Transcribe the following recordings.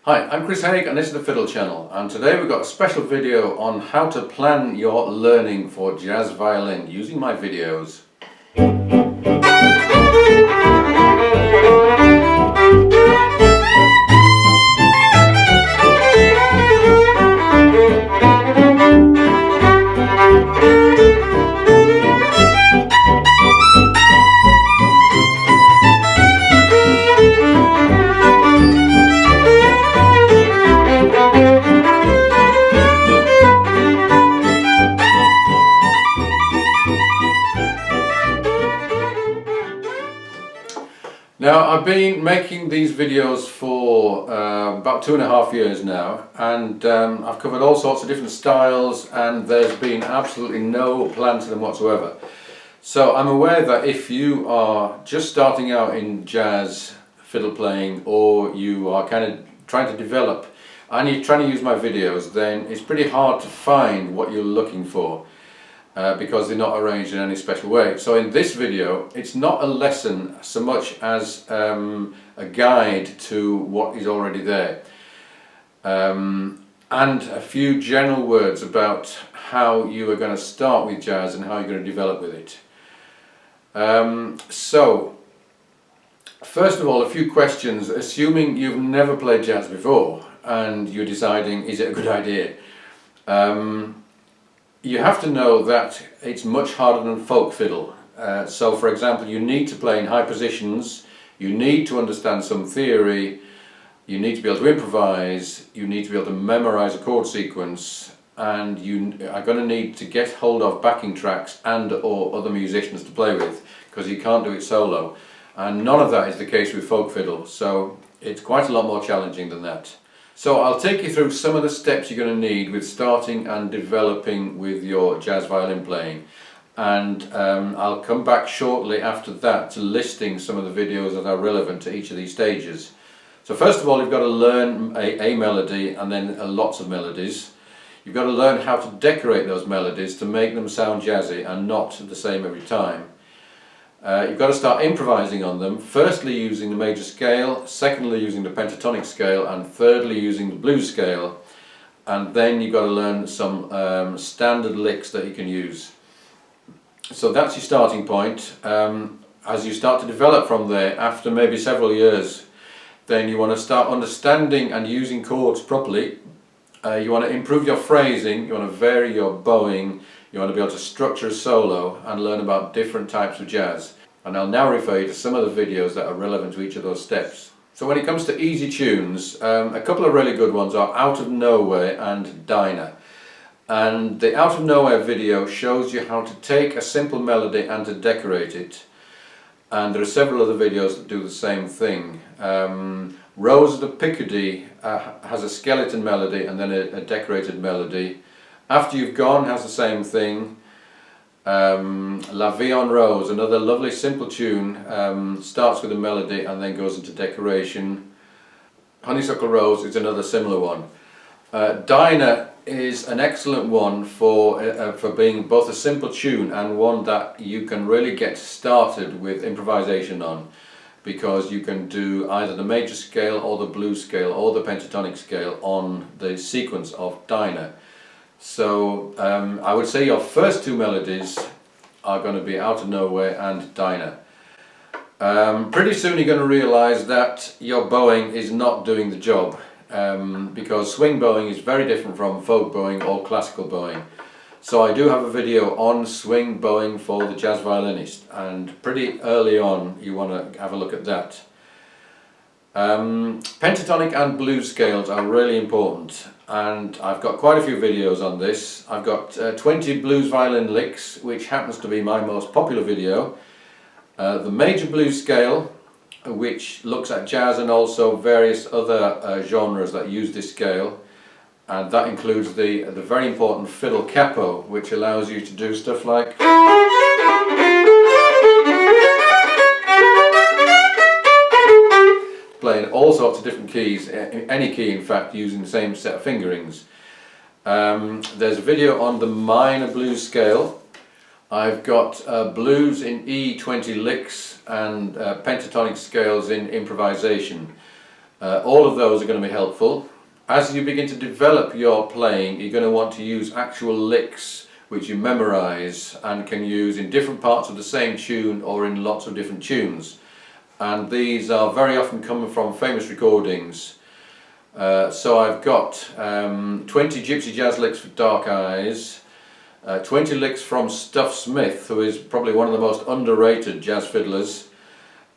Hi, I'm Chris Haig and this is the Fiddle Channel, and today we've got a special video on how to plan your learning for jazz violin using my videos. Now, I've been making these videos for about 2.5 years now, and I've covered all sorts of different styles, and there's been absolutely no plan to them whatsoever. So I'm aware that if you are just starting out in jazz fiddle playing, or you are kind of trying to develop and you're trying to use my videos, then it's pretty hard to find what you're looking for. Because they're not arranged in any special way. So in this video, it's not a lesson so much as a guide to what is already there, and a few general words about how you are going to start with jazz and how you're going to develop with it. So first of all, a few questions, assuming you've never played jazz before and you're deciding, is it a good idea? You have to know that it's much harder than folk fiddle. So for example, you need to play in high positions, you need to understand some theory, you need to be able to improvise, you need to be able to memorize a chord sequence, and you are going to need to get hold of backing tracks and or other musicians to play with, because you can't do it solo. And none of that is the case with folk fiddle, so it's quite a lot more challenging than that. So I'll take you through some of the steps you're going to need with starting and developing with your jazz violin playing, and I'll come back shortly after that to listing some of the videos that are relevant to each of these stages. So first of all, you've got to learn a melody, and then lots of melodies. You've got to learn how to decorate those melodies to make them sound jazzy and not the same every time. You've got to start improvising on them, firstly using the major scale, secondly using the pentatonic scale, and thirdly using the blues scale. And then you've got to learn some standard licks that you can use. So that's your starting point. As you start to develop from there, after maybe several years, then you want to start understanding and using chords properly. You want to improve your phrasing, you want to vary your bowing, you want to be able to structure a solo and learn about different types of jazz. And I'll now refer you to some of the videos that are relevant to each of those steps. So when it comes to easy tunes, a couple of really good ones are Out of Nowhere and Dinah. And the Out of Nowhere video shows you how to take a simple melody and to decorate it. And there are several other videos that do the same thing. Rose of the Picardy has a skeleton melody and then a decorated melody. After You've Gone has the same thing. La Vie en Rose, another lovely simple tune, starts with a melody and then goes into decoration. Honeysuckle Rose is another similar one. Dinah is an excellent one for being both a simple tune and one that you can really get started with improvisation on, because you can do either the major scale or the blues scale or the pentatonic scale on the sequence of Dinah. So I would say your first two melodies are going to be Out of Nowhere and Dinah. Pretty soon you're going to realise that your bowing is not doing the job, because swing bowing is very different from folk bowing or classical bowing. So I do have a video on swing bowing for the jazz violinist, and pretty early on you want to have a look at that. Pentatonic and blues scales are really important, and I've got quite a few videos on this. I've got 20 blues violin licks, which happens to be my most popular video. The major blues scale, which looks at jazz and also various other genres that use this scale, and that includes the very important fiddle capo, which allows you to do stuff like playing all sorts of different keys, any key in fact, using the same set of fingerings. There's a video on the minor blues scale. I've got blues in E20 licks and pentatonic scales in improvisation. All of those are going to be helpful. As you begin to develop your playing, you're going to want to use actual licks which you memorize and can use in different parts of the same tune or in lots of different tunes. And these are very often coming from famous recordings. So I've got 20 gypsy jazz licks for Dark Eyes, 20 licks from Stuff Smith, who is probably one of the most underrated jazz fiddlers.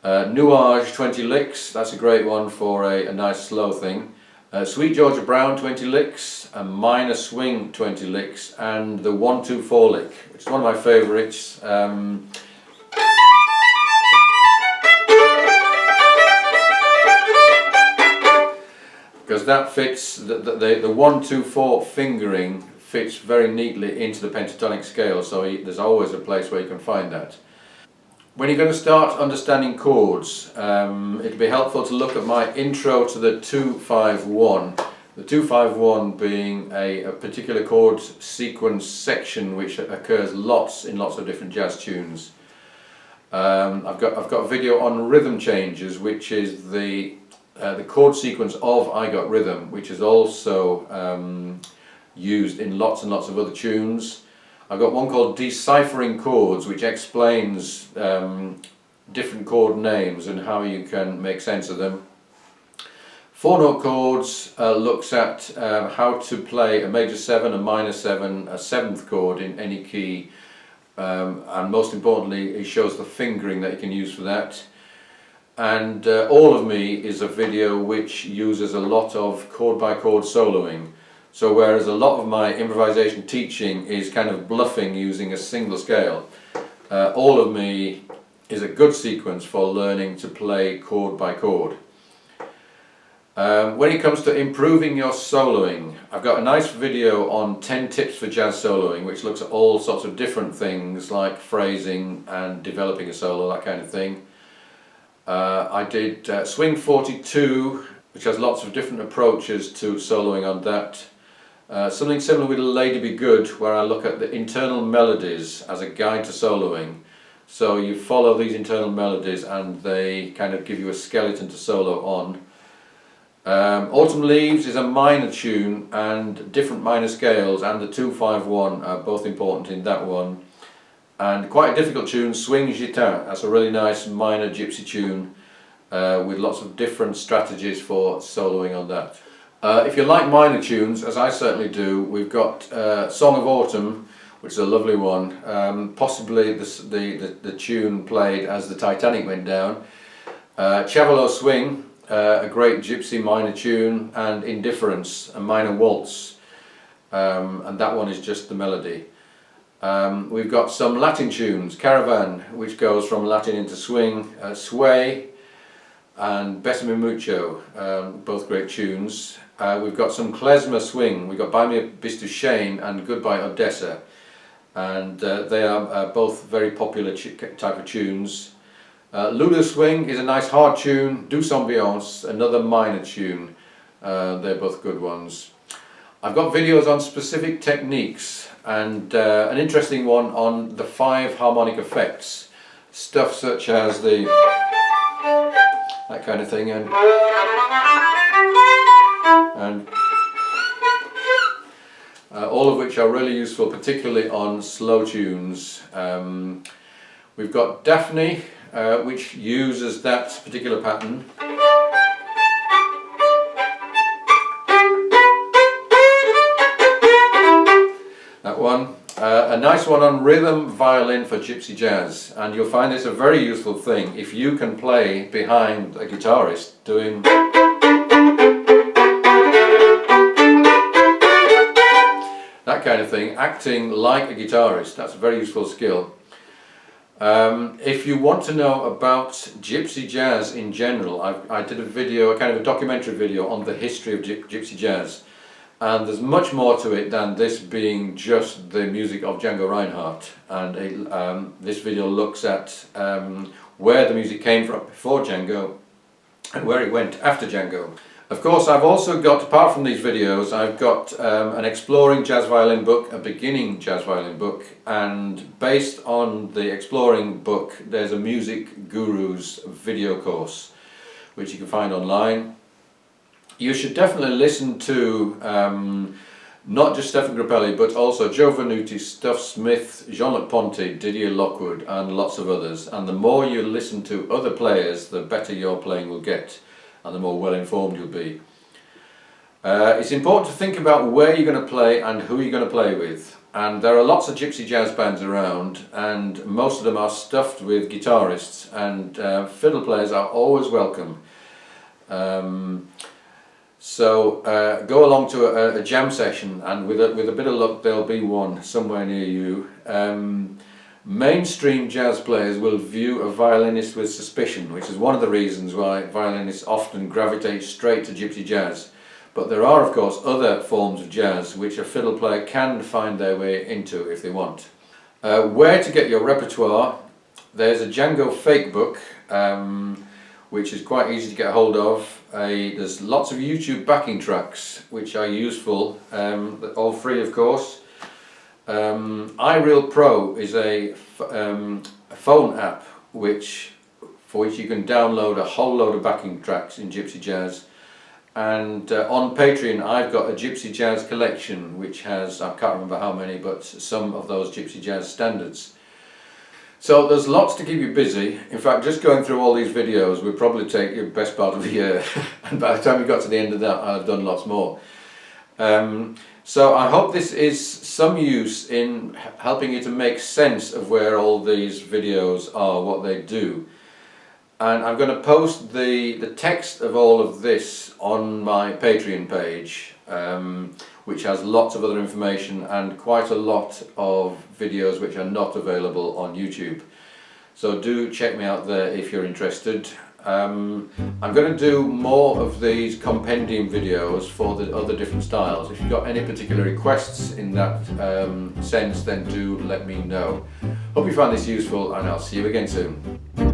Nuage 20 licks, that's a great one for a nice slow thing. Sweet Georgia Brown 20 licks, a Minor Swing 20 licks, and the 1-2-4 lick, which is one of my favourites. Because that fits, the 1-2-4 fingering fits very neatly into the pentatonic scale, so there's always a place where you can find that. When you're going to start understanding chords, it'd be helpful to look at my intro to the 2-5-1. The 2-5-1 being a particular chord sequence section which occurs in lots of different jazz tunes. I've got a video on rhythm changes, which is the chord sequence of I Got Rhythm, which is also used in lots and lots of other tunes. I've got one called Deciphering Chords, which explains different chord names and how you can make sense of them. 4-note chords looks at how to play a major 7, a minor 7, a 7th chord in any key, and most importantly it shows the fingering that you can use for that. And All of Me is a video which uses a lot of chord by chord soloing. So whereas a lot of my improvisation teaching is kind of bluffing using a single scale, All of Me is a good sequence for learning to play chord by chord. When it comes to improving your soloing, I've got a nice video on 10 tips for jazz soloing, which looks at all sorts of different things like phrasing and developing a solo, that kind of thing. I did Swing 42, which has lots of different approaches to soloing on that. Something similar with Lady Be Good, where I look at the internal melodies as a guide to soloing. So you follow these internal melodies and they kind of give you a skeleton to solo on. Autumn Leaves is a minor tune, and different minor scales and the 2-5-1 are both important in that one. And quite a difficult tune, Swing Gitan, that's a really nice minor gypsy tune with lots of different strategies for soloing on that. If you like minor tunes, as I certainly do, we've got Song of Autumn, which is a lovely one, possibly the tune played as the Titanic went down. Chavalo Swing, a great gypsy minor tune, and Indifference, a minor waltz, and that one is just the melody. We've got some Latin tunes, Caravan, which goes from Latin into swing, Sway, and Besame Mucho, both great tunes. We've got some klezmer swing, we've got Buy Me a Bist of Shame and Goodbye Odessa, and they are both very popular type of tunes. Lulu Swing is a nice hard tune, Douce Ambiance, another minor tune, they're both good ones. I've got videos on specific techniques, and an interesting one on the 5 harmonic effects, stuff such as that kind of thing, and all of which are really useful, particularly on slow tunes. We've got Daphne, which uses that particular pattern. That one. A nice one on rhythm violin for gypsy jazz, and you'll find this a very useful thing if you can play behind a guitarist doing that kind of thing, acting like a guitarist. That's a very useful skill. If you want to know about gypsy jazz in general, I did a video, a kind of a documentary video on the history of gypsy jazz. And there's much more to it than this being just the music of Django Reinhardt. And this video looks at where the music came from before Django and where it went after Django. Of course, I've also got, apart from these videos, I've got an exploring jazz violin book, a beginning jazz violin book, and based on the exploring book, there's a Music Gurus video course, which you can find online. You should definitely listen to not just Stefan Grappelli, but also Joe Venuti, Stuff Smith, Jean-Luc Ponty, Didier Lockwood, and lots of others. And the more you listen to other players, the better your playing will get, and the more well informed you'll be. It's important to think about where you're going to play and who you're going to play with. And there are lots of gypsy jazz bands around, and most of them are stuffed with guitarists, and fiddle players are always welcome. So go along to a jam session, and with a bit of luck there'll be one somewhere near you. Mainstream jazz players will view a violinist with suspicion, which is one of the reasons why violinists often gravitate straight to gypsy jazz. But there are, of course, other forms of jazz which a fiddle player can find their way into if they want. Where to get your repertoire? There's a Django fake book, which is quite easy to get hold of. There's lots of YouTube backing tracks which are useful, all free of course. iReal Pro is a phone app for which you can download a whole load of backing tracks in gypsy jazz. And on Patreon I've got a gypsy jazz collection which has, I can't remember how many, but some of those gypsy jazz standards. So there's lots to keep you busy. In fact, just going through all these videos would probably take the best part of a year, and by the time we got to the end of that I've done lots more. So I hope this is some use in helping you to make sense of where all these videos are, what they do. And I'm going to post the text of all of this on my Patreon page, which has lots of other information and quite a lot of videos which are not available on YouTube. So do check me out there if you're interested. I'm going to do more of these compendium videos for the other different styles. If you've got any particular requests in that sense, then do let me know. Hope you found this useful, and I'll see you again soon.